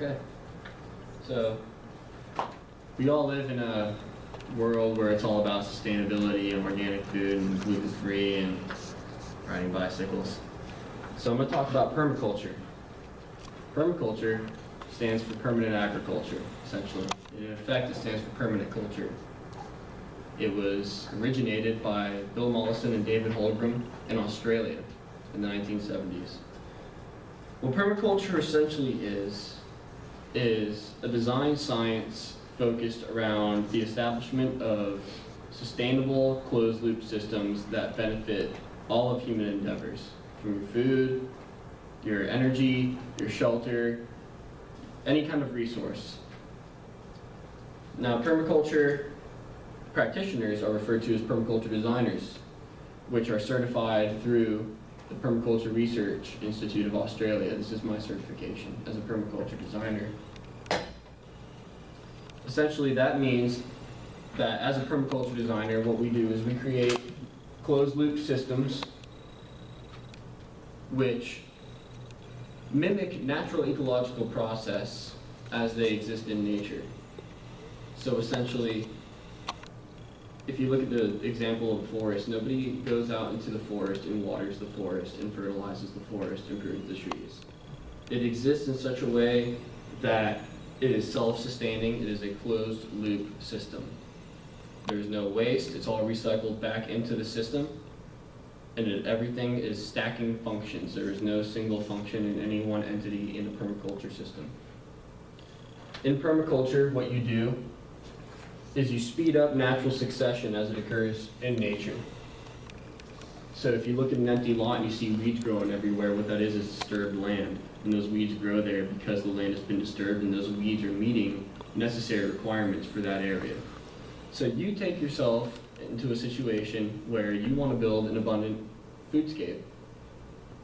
Okay. So, we all live in a world where it's all about sustainability and organic food and gluten-free and riding bicycles. So I'm going to talk about permaculture. Permaculture stands for permanent agriculture, essentially. In effect, it stands for permanent culture. It was originated by Bill Mollison and David Holmgren in Australia in the 1970s. What permaculture essentially is a design science focused around the establishment of sustainable closed-loop systems that benefit all of human endeavors, from your food, your energy, your shelter, any kind of resource. Now, permaculture practitioners are referred to as permaculture designers, which are certified through the Permaculture Research Institute of Australia. This is my certification as a permaculture designer. Essentially, that means that as a permaculture designer, what we do is we create closed-loop systems which mimic natural ecological process as they exist in nature. So essentially, if you look at the example of a forest, nobody goes out into the forest and waters the forest and fertilizes the forest and prunes the trees. It exists in such a way that it is self-sustaining. It is a closed-loop system. There's no waste. It's all recycled back into the system, and everything is stacking functions. There is no single function in any one entity in a permaculture system. In permaculture, what you do is you speed up natural succession as it occurs in nature. So if you look at an empty lot and you see weeds growing everywhere, what that is disturbed land. And those weeds grow there because the land has been disturbed, and those weeds are meeting necessary requirements for that area. So you take yourself into a situation where you want to build an abundant foodscape,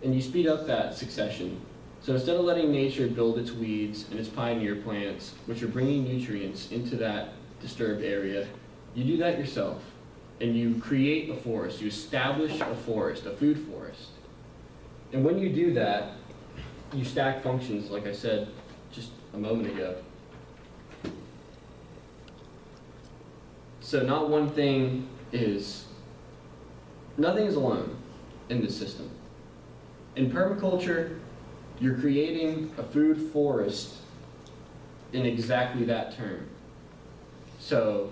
and you speed up that succession. So instead of letting nature build its weeds and its pioneer plants, which are bringing nutrients into that disturbed area, you do that yourself, and you create a forest. You establish a forest, a food forest. And when you do that, you stack functions, like I said just a moment ago. So nothing is alone in this system. In permaculture, you're creating a food forest in exactly that term. So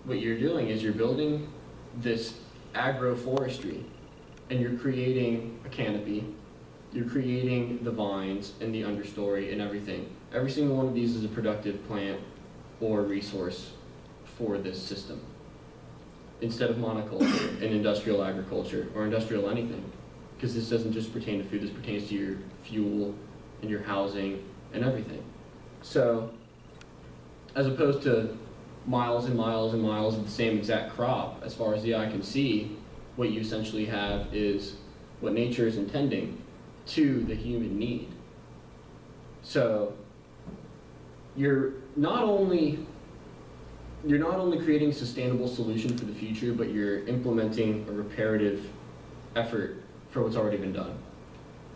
what you're doing is you're building this agroforestry, and you're creating a canopy. You're creating the vines and the understory and everything. Every single one of these is a productive plant or resource for this system, instead of monoculture and industrial agriculture or industrial anything, because this doesn't just pertain to food, this pertains to your fuel and your housing and everything. So as opposed to miles and miles and miles of the same exact crop, as far as the eye can see, what you essentially have is what nature is intending to the human need. So you're not only creating a sustainable solution for the future, but you're implementing a reparative effort for what's already been done.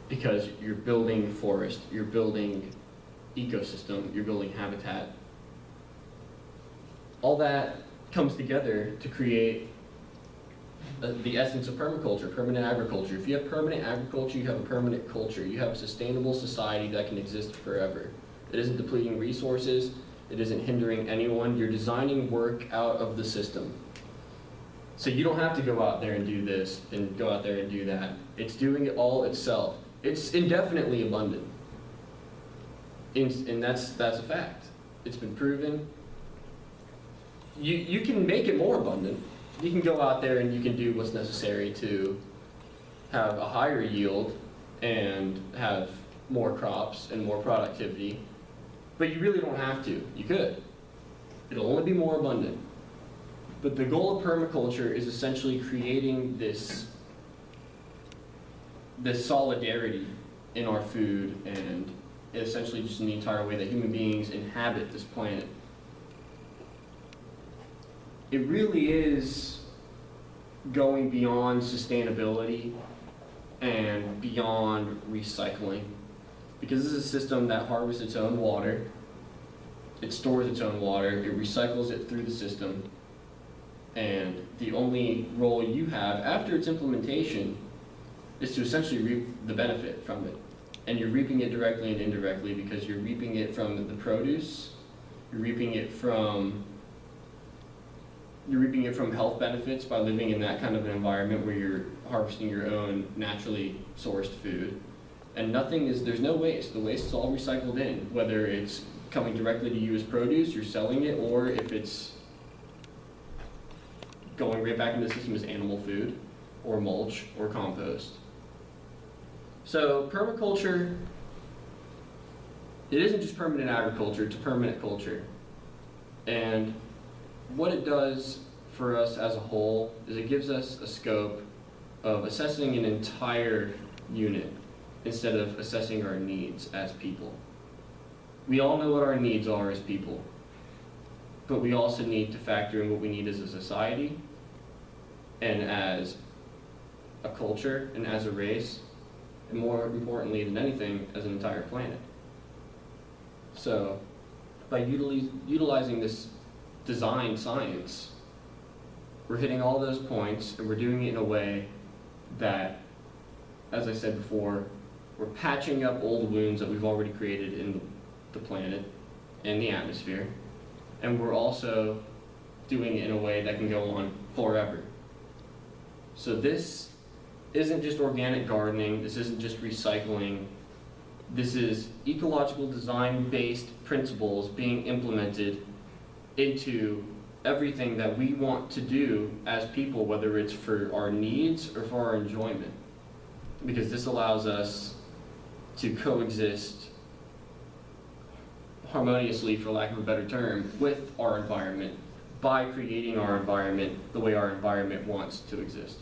Because you're building forest, you're building ecosystem, you're building habitat. All that comes together to create the essence of permaculture, permanent agriculture. If you have permanent agriculture, you have a permanent culture. You have a sustainable society that can exist forever. It isn't depleting resources. It isn't hindering anyone. You're designing work out of the system. So you don't have to go out there and do this and go out there and do that. It's doing it all itself. It's indefinitely abundant. And that's a fact. It's been proven. You can make it more abundant. You can go out there and you can do what's necessary to have a higher yield and have more crops and more productivity, but you really don't have to. You could. It'll only be more abundant. But the goal of permaculture is essentially creating this solidarity in our food and essentially just in the entire way that human beings inhabit this planet. It really is going beyond sustainability and beyond recycling Because this is a system that harvests its own water, it stores its own water, it recycles it through the system, and the only role you have after its implementation is to essentially reap the benefit from it. And you're reaping it directly and indirectly because you're reaping it from the produce, you're reaping it from health benefits by living in that kind of an environment where you're harvesting your own naturally sourced food. And there's no waste. The waste is all recycled in, whether it's coming directly to you as produce, you're selling it, or if it's going right back into the system as animal food, or mulch, or compost. So permaculture, it isn't just permanent agriculture, it's a permanent culture. And what it does for us as a whole is it gives us a scope of assessing an entire unit instead of assessing our needs as people. We all know what our needs are as people, but we also need to factor in what we need as a society and as a culture and as a race, and more importantly than anything, as an entire planet. So by utilizing this design science, we're hitting all those points, and we're doing it in a way that, as I said before, we're patching up old wounds that we've already created in the planet and the atmosphere, and we're also doing it in a way that can go on forever. So this isn't just organic gardening, this isn't just recycling, this is ecological design-based principles being implemented into everything that we want to do as people, whether it's for our needs or for our enjoyment. Because this allows us to coexist harmoniously, for lack of a better term, with our environment by creating our environment the way our environment wants to exist.